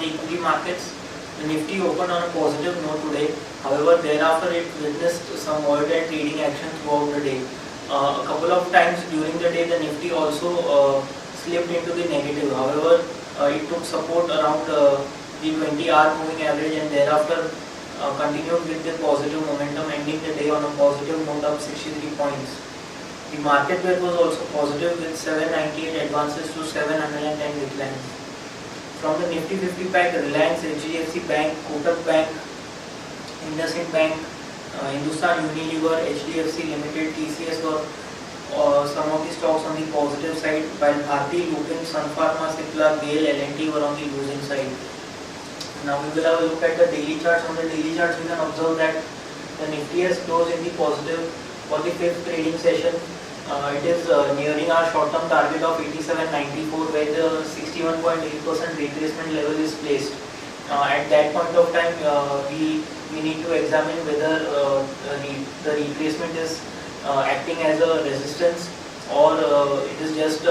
on the equity markets. The Nifty opened on a positive note today. However, thereafter it witnessed some volatile trading action throughout the day. A couple of times during the day, the Nifty also slipped into the negative. However, it took support around the 20-hour moving average and thereafter continued with the positive momentum, ending the day on a positive note of 63 points. The market where was also positive with 798 advances to 710 declines. From the Nifty 50 pack, Reliance, HDFC Bank, Kotak Bank, IndusInd Bank, Hindustan Unilever, HDFC Limited, TCS got some of the stocks on the positive side, while Bharti, Lupin, Sun Pharma, Cipla, GAIL, L&T were on the losing side. Now we will have a look at the daily charts. On the daily charts, we can observe that the Nifty has closed in the positive for the fifth trading session. It is nearing our short-term target of 87.94, where the 61.8% retracement level is placed. At that point of time, we need to examine whether the retracement is acting as a resistance or it is just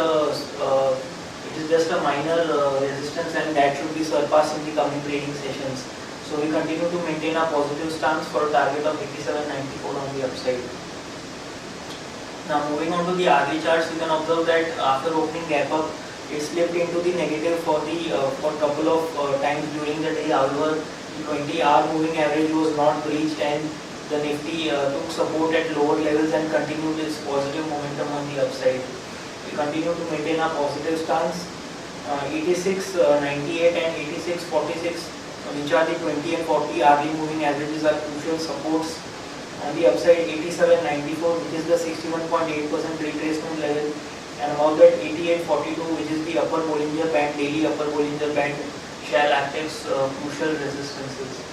a minor resistance, and that should be surpassed in the coming trading sessions. So we continue to maintain a positive stance for a target of 87.94 on the upside. Now moving on to the RV charts, we can observe that after opening gap up, it slipped into the negative for a couple of times during the day. However, the 20-hour moving average was not breached and the Nifty took support at lower levels and continued its positive momentum on the upside. We continue to maintain a positive stance. 86.98 and 86.46, which are the 20 and 40 hourly moving averages, are crucial supports. On the upside, 87.94, which is the 61.8% retracement level, and above that 88.42, which is the upper Bollinger Band, daily upper Bollinger Band, shall act as crucial resistances.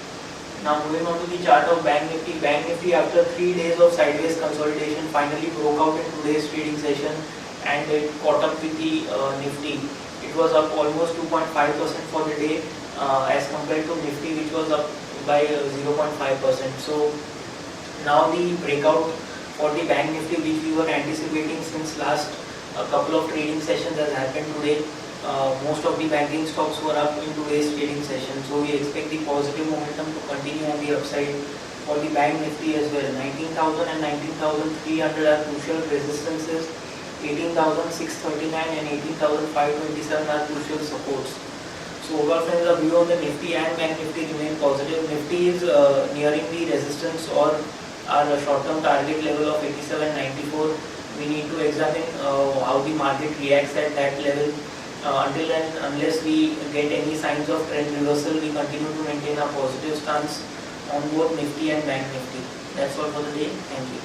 Now moving on to the chart of Bank Nifty. Bank Nifty, after 3 days of sideways consolidation, finally broke out in today's trading session and it caught up with the Nifty. It was up almost 2.5% for the day as compared to Nifty, which was up by 0.5%. So now the breakout for the Bank Nifty, which we were anticipating since last couple of trading sessions, has happened today. Most of the banking stocks were up in today's trading session, so we expect the positive momentum to continue on the upside for the Bank Nifty as well. 19,000 and 19,300 are crucial resistances. 18,639 and 18,527 are crucial supports. So overall, friends, the view on the Nifty and Bank Nifty remain positive. Nifty is nearing the resistance or our short-term target level of 87.94. We need to examine how the market reacts at that level. Until and unless we get any signs of trend reversal, we continue to maintain a positive stance on both Nifty and Bank Nifty. That's all for the day. Thank you.